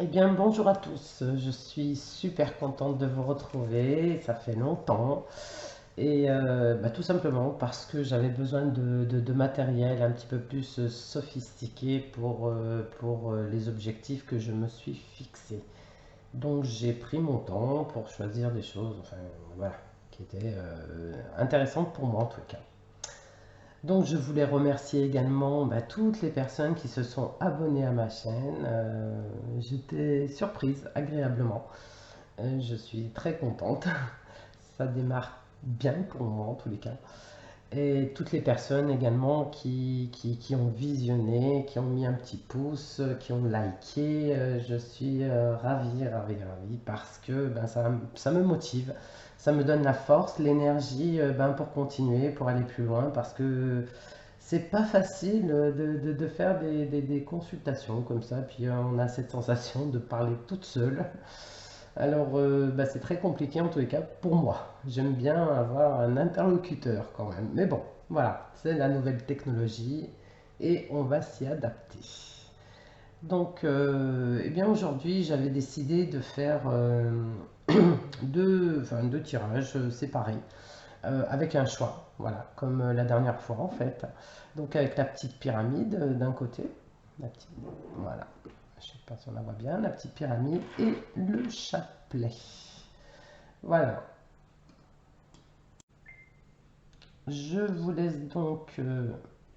Eh bien, bonjour à tous. Je suis super contente de vous retrouver. Ça fait longtemps. Et tout simplement parce que j'avais besoin de matériel un petit peu plus sophistiqué pour les objectifs que je me suis fixés. Donc, j'ai pris mon temps pour choisir des choses, enfin, voilà, qui étaient intéressantes pour moi en tout cas. Donc je voulais remercier également toutes les personnes qui se sont abonnées à ma chaîne. J'étais surprise agréablement. Je suis très contente. Ça démarre bien pour moi en tous les cas. Et toutes les personnes également qui ont visionné, qui ont mis un petit pouce, qui ont liké, je suis ravi parce que ça me motive, ça me donne la force, l'énergie pour continuer, pour aller plus loin parce que c'est pas facile de faire des consultations comme ça, puis on a cette sensation de parler toute seule. Alors, c'est très compliqué en tous les cas pour moi. J'aime bien avoir un interlocuteur quand même. Mais bon, voilà, c'est la nouvelle technologie et on va s'y adapter. Donc, eh bien aujourd'hui, j'avais décidé de faire deux tirages séparés avec un choix, voilà, comme la dernière fois en fait. Donc avec la petite pyramide d'un côté, la petite, voilà, je sais pas si on la voit bien, la petite pyramide et le chapelet. Voilà, je vous laisse donc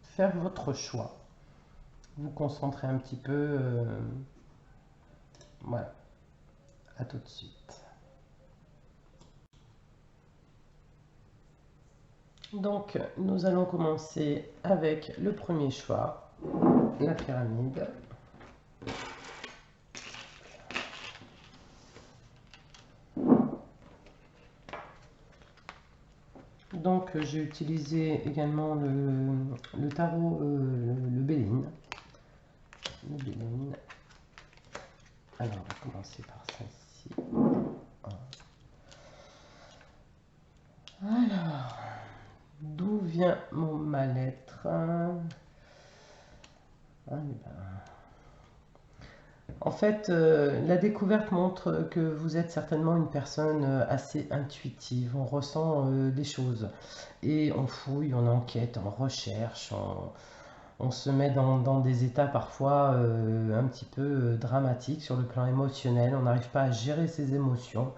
faire votre choix, vous concentrer un petit peu, voilà, à tout de suite. Donc nous allons commencer avec le premier choix, la pyramide. Donc j'ai utilisé également le tarot, le Béline. Le Béline. Alors on va commencer par celle-ci. Alors, d'où vient mon mal-être? En fait, la découverte montre que vous êtes certainement une personne assez intuitive. On ressent des choses et on fouille, on enquête, on recherche, on se met dans des états parfois un petit peu dramatiques sur le plan émotionnel. On n'arrive pas à gérer ses émotions.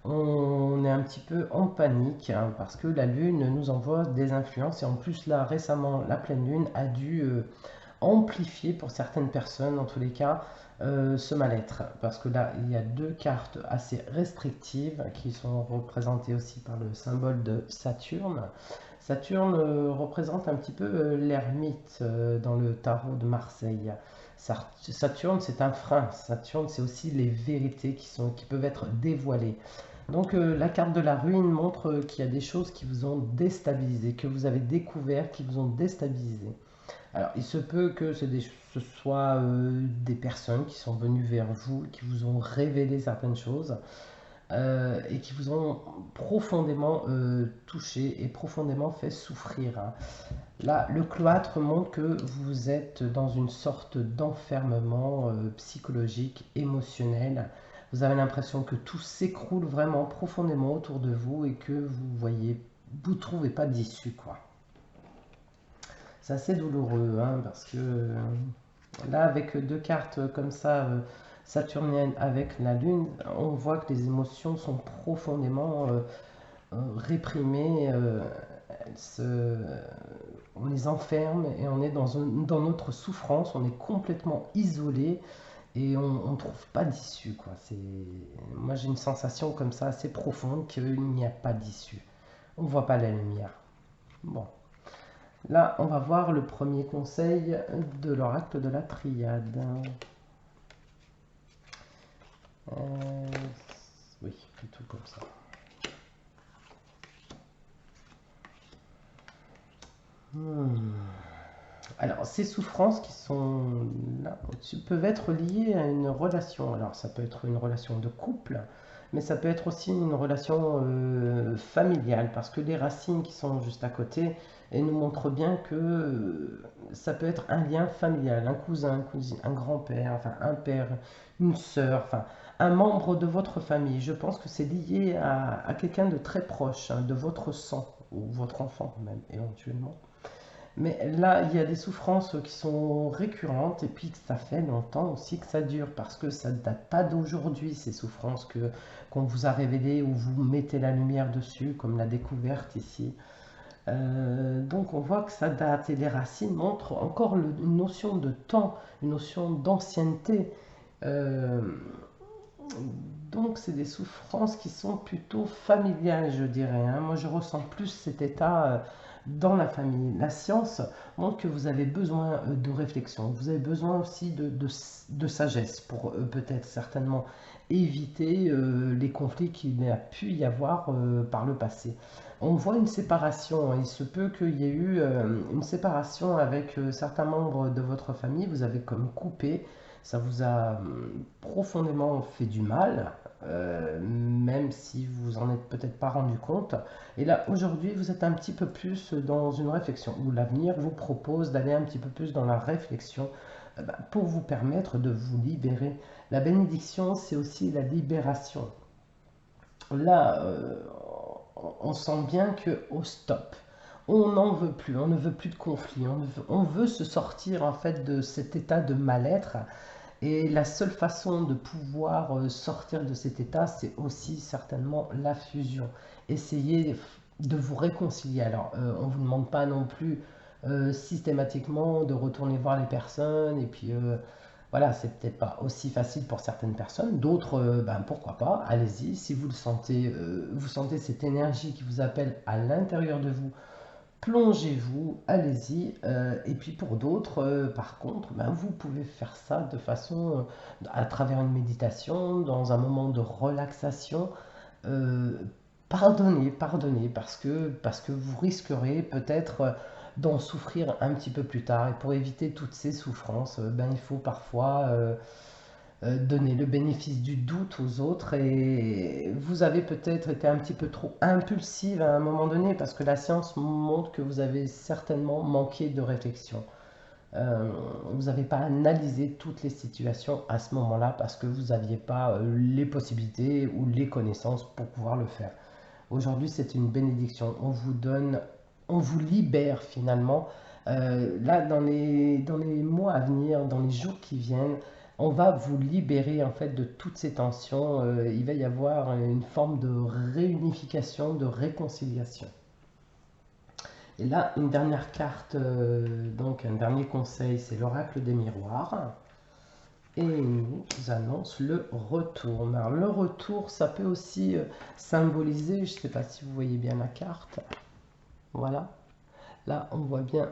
On est un petit peu en panique hein, parce que la Lune nous envoie des influences et en plus là récemment la pleine Lune a dû amplifier pour certaines personnes en tous les cas ce mal-être parce que là il y a deux cartes assez restrictives qui sont représentées aussi par le symbole de Saturne. Saturne représente un petit peu l'ermite dans le tarot de Marseille. Saturne, c'est un frein. Saturne, c'est aussi les vérités qui peuvent être dévoilées. Donc la carte de la ruine montre qu'il y a des choses qui vous ont déstabilisé, que vous avez découvert, qui vous ont déstabilisé. Alors il se peut que ce soit des personnes qui sont venues vers vous, qui vous ont révélé certaines choses et qui vous ont profondément touché et profondément fait souffrir, hein. Là, le cloître montre que vous êtes dans une sorte d'enfermement psychologique, émotionnel. Vous avez l'impression que tout s'écroule vraiment profondément autour de vous et que vous trouvez pas d'issue, quoi. C'est assez douloureux, hein, parce que là, avec deux cartes comme ça, saturniennes avec la Lune, on voit que les émotions sont profondément réprimées. On les enferme et on est dans notre souffrance, on est complètement isolé et on ne trouve pas d'issue, quoi. Moi j'ai une sensation comme ça assez profonde qu'il n'y a pas d'issue. On ne voit pas la lumière. Bon, là on va voir le premier conseil de l'oracle de la triade. Euh, oui, plutôt comme ça. Hmm. Alors, ces souffrances qui sont là au-dessus peuvent être liées à une relation. Alors, ça peut être une relation de couple, mais ça peut être aussi une relation familiale, parce que les racines qui sont juste à côté, elles nous montrent bien que ça peut être un lien familial, un cousin, une cousine, un grand-père, enfin un père, une sœur, enfin un membre de votre famille. Je pense que c'est lié à quelqu'un de très proche, hein, de votre sang, ou votre enfant même, éventuellement. Mais là, il y a des souffrances qui sont récurrentes et puis que ça fait longtemps aussi que ça dure parce que ça ne date pas d'aujourd'hui, ces souffrances que qu'on vous a révélées ou vous mettez la lumière dessus, comme la découverte ici. Donc on voit que ça date et les racines montrent encore une notion de temps, une notion d'ancienneté. Euh, donc c'est des souffrances qui sont plutôt familiales, je dirais, hein. Moi je ressens plus cet état dans la famille. La science montre que vous avez besoin de réflexion, vous avez besoin aussi de sagesse pour peut-être certainement éviter les conflits qu'il a pu y avoir par le passé. On voit une séparation, hein. Il se peut qu'il y ait eu une séparation avec certains membres de votre famille, vous avez comme coupé, ça vous a profondément fait du mal, même si vous en êtes peut-être pas rendu compte. Et là, aujourd'hui, vous êtes un petit peu plus dans une réflexion, où l'avenir vous propose d'aller un petit peu plus dans la réflexion pour vous permettre de vous libérer. La bénédiction, c'est aussi la libération. Là, on sent bien que au stop, on n'en veut plus, on ne veut plus de conflit, on veut se sortir en fait de cet état de mal-être. Et la seule façon de pouvoir sortir de cet état, c'est aussi certainement la fusion. Essayez de vous réconcilier. Alors, on ne vous demande pas non plus systématiquement de retourner voir les personnes. Et puis, voilà, c'est peut-être pas aussi facile pour certaines personnes. D'autres, ben, pourquoi pas, allez-y. Si vous le sentez, vous sentez cette énergie qui vous appelle à l'intérieur de vous, plongez-vous, allez-y. Et puis pour d'autres, par contre, ben, vous pouvez faire ça de façon, à travers une méditation, dans un moment de relaxation. Euh, Pardonnez, pardonnez, parce que vous risquerez peut-être d'en souffrir un petit peu plus tard. Et pour éviter toutes ces souffrances, ben, il faut parfois donner le bénéfice du doute aux autres et vous avez peut-être été un petit peu trop impulsive à un moment donné parce que la science montre que vous avez certainement manqué de réflexion. Vous n'avez pas analysé toutes les situations à ce moment-là parce que vous n'aviez pas les possibilités ou les connaissances pour pouvoir le faire. Aujourd'hui, c'est une bénédiction. On vous donne, on vous libère finalement. Là, dans les mois à venir, dans les jours qui viennent, on va vous libérer en fait de toutes ces tensions. Il va y avoir une forme de réunification, de réconciliation. Et là, une dernière carte, donc un dernier conseil, c'est l'oracle des miroirs. Et il nous annonce le retour. Alors, le retour, ça peut aussi symboliser, je ne sais pas si vous voyez bien la carte. Voilà. Là, on voit bien,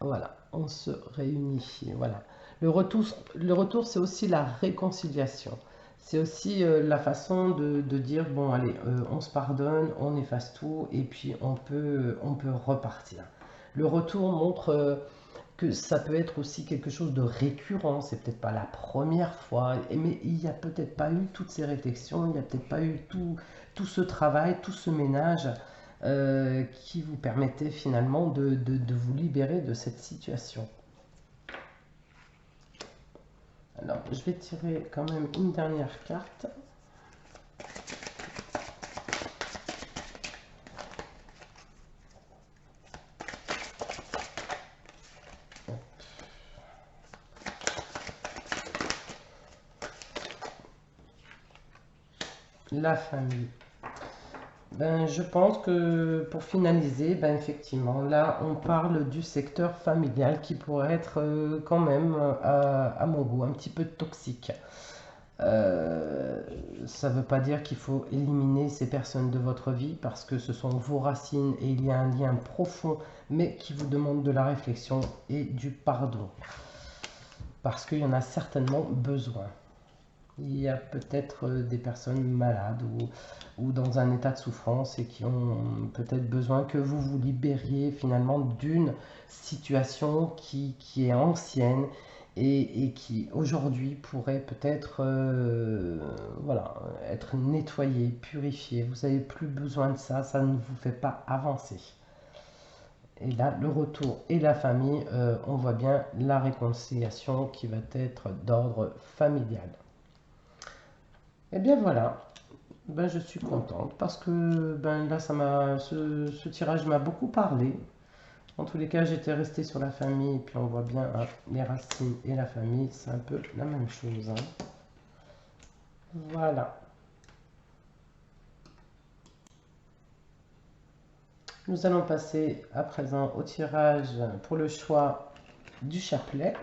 voilà, on se réunit. Voilà. Le retour, c'est aussi la réconciliation. C'est aussi la façon de dire, bon, allez, on se pardonne, on efface tout, et puis on peut repartir. Le retour montre que ça peut être aussi quelque chose de récurrent, c'est peut-être pas la première fois, mais il n'y a peut-être pas eu toutes ces réflexions, il n'y a peut-être pas eu tout ce travail, tout ce ménage qui vous permettait finalement de vous libérer de cette situation. Alors, je vais tirer quand même une dernière carte. La famille. Ben, je pense que pour finaliser, ben, effectivement, là, on parle du secteur familial qui pourrait être quand même, à mon goût, un petit peu toxique. Euh, Ça ne veut pas dire qu'il faut éliminer ces personnes de votre vie parce que ce sont vos racines et il y a un lien profond, mais qui vous demande de la réflexion et du pardon. Parce qu'il y en a certainement besoin. Il y a peut-être des personnes malades ou dans un état de souffrance et qui ont peut-être besoin que vous vous libériez finalement d'une situation qui est ancienne et qui aujourd'hui pourrait peut-être voilà, être nettoyé, purifié. Vous n'avez plus besoin de ça, ça ne vous fait pas avancer. Et là, le retour et la famille, on voit bien la réconciliation qui va être d'ordre familial. Et bien voilà, ben, je suis contente parce que ben, là, ce tirage m'a beaucoup parlé. En tous les cas, j'étais restée sur la famille, et puis on voit bien hein, les racines et la famille, c'est un peu la même chose. Hein. Voilà. Nous allons passer à présent au tirage pour le choix du chapelet.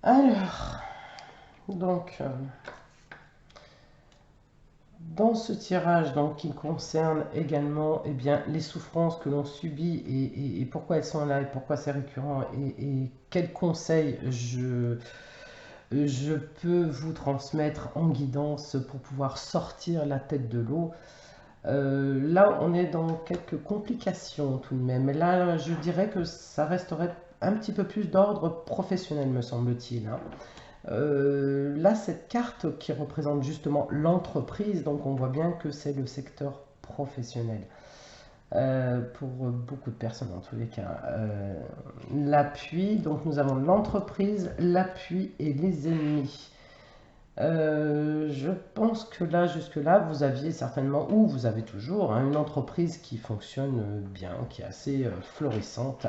Alors, donc, dans ce tirage donc, qui concerne également eh bien, les souffrances que l'on subit et pourquoi elles sont là et pourquoi c'est récurrent et quels conseils je peux vous transmettre en guidance pour pouvoir sortir la tête de l'eau. Là, on est dans quelques complications tout de même. Là, je dirais que ça resterait un petit peu plus d'ordre professionnel, me semble-t-il. Hein. Là, cette carte qui représente justement l'entreprise, donc on voit bien que c'est le secteur professionnel. Pour beaucoup de personnes en tous les cas. L'appui, donc nous avons l'entreprise, l'appui et les ennemis. Je pense que là, jusque-là, vous aviez certainement, ou vous avez toujours, hein, une entreprise qui fonctionne bien, qui est assez florissante,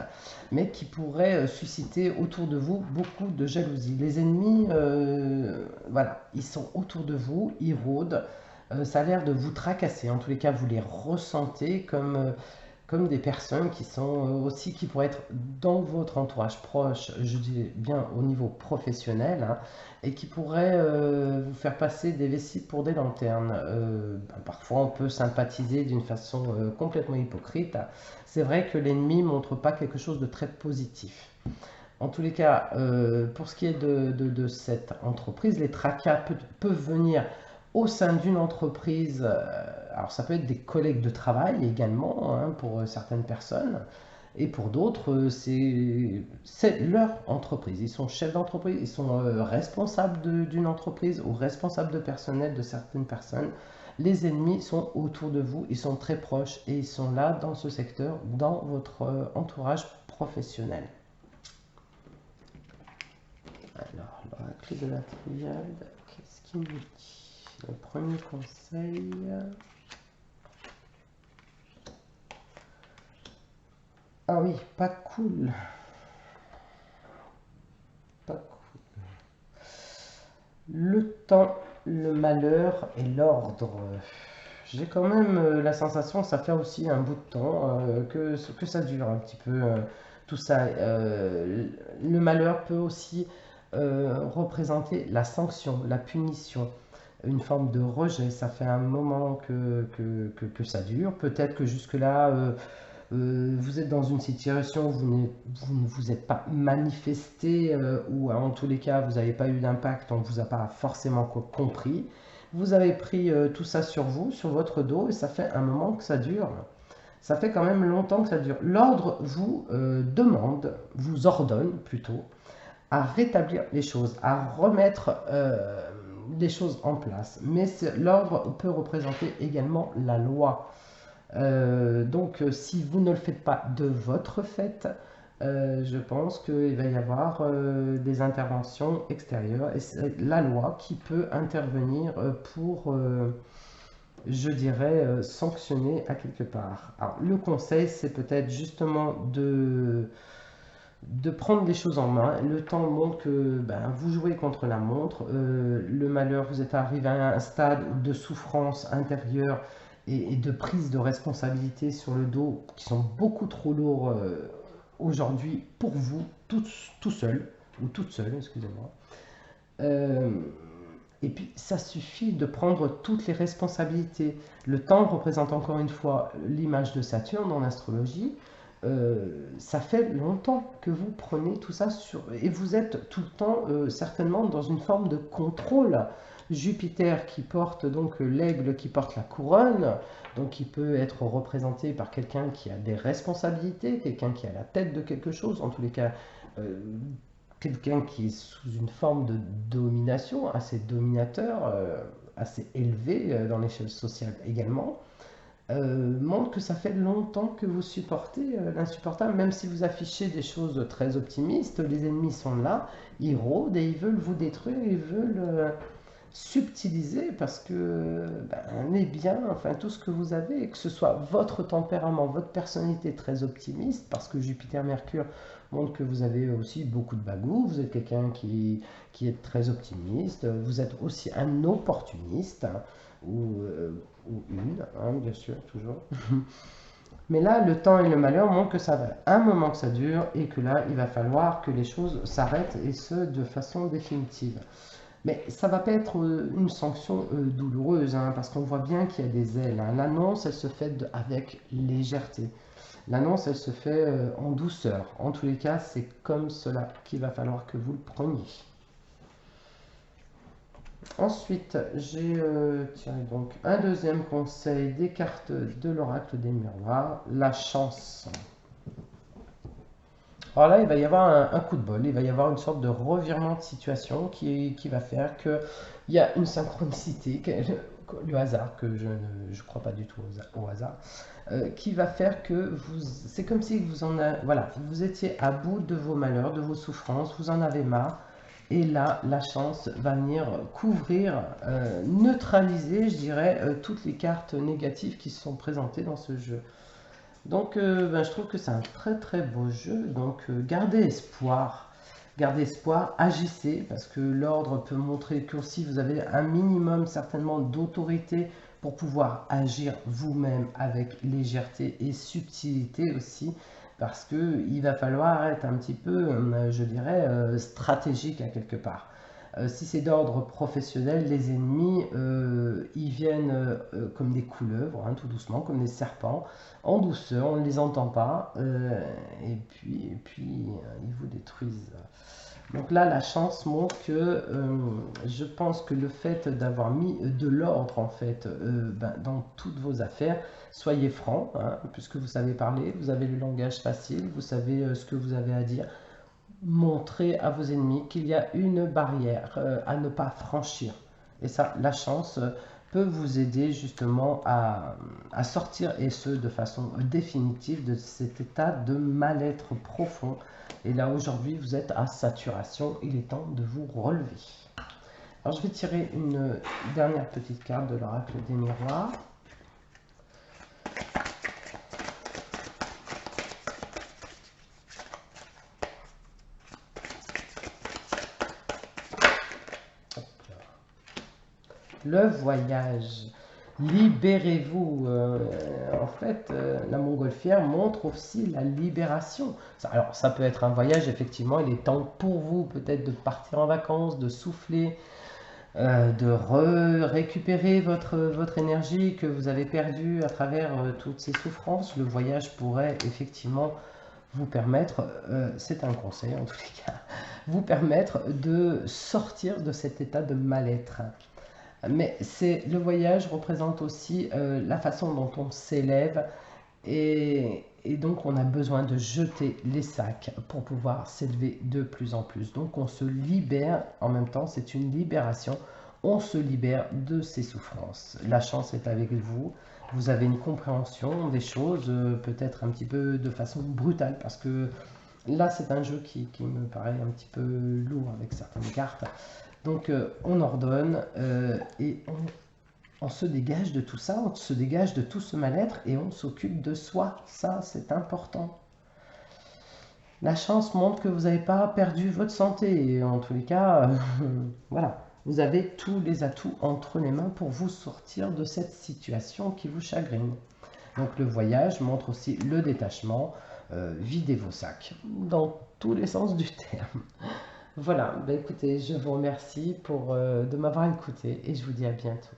mais qui pourrait susciter autour de vous beaucoup de jalousie. Les ennemis, voilà, ils sont autour de vous, ils rôdent, ça a l'air de vous tracasser. En tous les cas, vous les ressentez comme des personnes qui sont aussi, qui pourraient être dans votre entourage proche, je dis bien au niveau professionnel, hein, et qui pourraient vous faire passer des vessies pour des lanternes. Ben, parfois, on peut sympathiser d'une façon complètement hypocrite. C'est vrai que l'ennemi ne montre pas quelque chose de très positif. En tous les cas, pour ce qui est de cette entreprise, les tracas peuvent venir au sein d'une entreprise. Alors ça peut être des collègues de travail également hein, pour certaines personnes. Et pour d'autres, c'est leur entreprise. Ils sont chefs d'entreprise, ils sont responsables d'une entreprise ou responsables de personnel de certaines personnes. Les ennemis sont autour de vous, ils sont très proches et ils sont là dans ce secteur, dans votre entourage professionnel. Alors, la clé de la triade, qu'est-ce qu'il nous dit? Le premier conseil. Ah oui, pas cool. Pas cool. Le temps, le malheur et l'ordre. J'ai quand même la sensation que ça fait aussi un bout de temps que ça dure un petit peu tout ça. Le malheur peut aussi représenter la sanction, la punition, une forme de rejet. Ça fait un moment que ça dure. Peut-être que jusque-là, vous êtes dans une situation où vous ne vous êtes pas manifesté ou en tous les cas, vous n'avez pas eu d'impact, on ne vous a pas forcément compris. Vous avez pris tout ça sur vous, sur votre dos, et ça fait un moment que ça dure. Ça fait quand même longtemps que ça dure. L'ordre vous demande, vous ordonne plutôt, à rétablir les choses, à remettre les choses en place. Mais l'ordre peut représenter également la loi. Donc, si vous ne le faites pas de votre fait, je pense qu'il va y avoir des interventions extérieures et c'est la loi qui peut intervenir pour, je dirais, sanctionner à quelque part. Alors, le conseil, c'est peut-être justement de prendre les choses en main. Le temps montre que ben, vous jouez contre la montre. Le malheur, vous êtes arrivé à un stade de souffrance intérieure et de prise de responsabilité sur le dos qui sont beaucoup trop lourds aujourd'hui pour vous, tout seul, ou toute seule, excusez-moi. Euh, et puis, ça suffit de prendre toutes les responsabilités. Le temps représente encore une fois l'image de Saturne dans l'astrologie. Ça fait longtemps que vous prenez tout ça et vous êtes tout le temps certainement dans une forme de contrôle. Jupiter qui porte donc l'aigle qui porte la couronne, donc qui peut être représenté par quelqu'un qui a des responsabilités, quelqu'un qui est à la tête de quelque chose, en tous les cas euh, quelqu'un qui est sous une forme de domination, assez dominateur, assez élevé dans l'échelle sociale également. Montre que ça fait longtemps que vous supportez l'insupportable, même si vous affichez des choses très optimistes, les ennemis sont là, ils rôdent et ils veulent vous détruire, ils veulent subtiliser parce que ben, est bien, enfin tout ce que vous avez, que ce soit votre tempérament, votre personnalité très optimiste, parce que Jupiter-Mercure montre que vous avez aussi beaucoup de bagou, vous êtes quelqu'un qui est très optimiste, vous êtes aussi un opportuniste, hein, ou une, hein, bien sûr, toujours. Mais là, le temps et le malheur montrent que ça va un moment que ça dure et que là, il va falloir que les choses s'arrêtent et ce, de façon définitive. Mais ça va pas être une sanction douloureuse, hein, parce qu'on voit bien qu'il y a des ailes, hein. L'annonce, elle se fait avec légèreté. L'annonce, elle se fait en douceur. En tous les cas, c'est comme cela qu'il va falloir que vous le preniez. Ensuite, j'ai tiré donc un deuxième conseil des cartes de l'oracle des miroirs, la chance. Alors là, il va y avoir un coup de bol, il va y avoir une sorte de revirement de situation qui va faire qu'il y a une synchronicité, le hasard, que je ne crois pas du tout au hasard, qui va faire que c'est comme si voilà, vous étiez à bout de vos malheurs, de vos souffrances, vous en avez marre, et là, la chance va venir couvrir, neutraliser, je dirais, toutes les cartes négatives qui se sont présentées dans ce jeu. Donc, je trouve que c'est un très très beau jeu. Donc, gardez espoir. Gardez espoir, agissez, parce que l'ordre peut montrer que si vous avez un minimum certainement d'autorité pour pouvoir agir vous-même avec légèreté et subtilité aussi, parce que il va falloir être un petit peu, je dirais, stratégique à quelque part. Si c'est d'ordre professionnel, les ennemis, ils viennent comme des couleuvres, hein, tout doucement, comme des serpents, en douceur, on ne les entend pas, et puis ils vous détruisent. Donc là, la chance montre que je pense que le fait d'avoir mis de l'ordre en fait dans toutes vos affaires, soyez franc, hein, puisque vous savez parler, vous avez le langage facile, vous savez ce que vous avez à dire. Montrez à vos ennemis qu'il y a une barrière à ne pas franchir. Et ça, la chance peut vous aider justement à sortir, et ce, de façon définitive, de cet état de mal-être profond. Et là, aujourd'hui, vous êtes à saturation. Il est temps de vous relever. Alors, je vais tirer une dernière petite carte de l'oracle des miroirs. Le voyage. Libérez-vous. En fait, la montgolfière montre aussi la libération. Alors, ça peut être un voyage, effectivement. Il est temps pour vous peut-être de partir en vacances, de souffler, de récupérer votre énergie que vous avez perdue à travers toutes ces souffrances. Le voyage pourrait effectivement vous permettre, c'est un conseil en tous les cas, vous permettre de sortir de cet état de mal-être. Mais le voyage représente aussi la façon dont on s'élève, et donc on a besoin de jeter les sacs pour pouvoir s'élever de plus en plus. Donc on se libère, en même temps c'est une libération, on se libère de ses souffrances. La chance est avec vous, vous avez une compréhension des choses, peut-être un petit peu de façon brutale, parce que là c'est un jeu qui me paraît un petit peu lourd avec certaines cartes. Donc on ordonne et on se dégage de tout ça, on se dégage de tout ce mal-être et on s'occupe de soi. Ça, c'est important. La chance montre que vous n'avez pas perdu votre santé. Et en tous les cas, voilà, vous avez tous les atouts entre les mains pour vous sortir de cette situation qui vous chagrine. Donc le voyage montre aussi le détachement. Videz vos sacs dans tous les sens du terme. Voilà, écoutez, je vous remercie de m'avoir écouté et je vous dis à bientôt.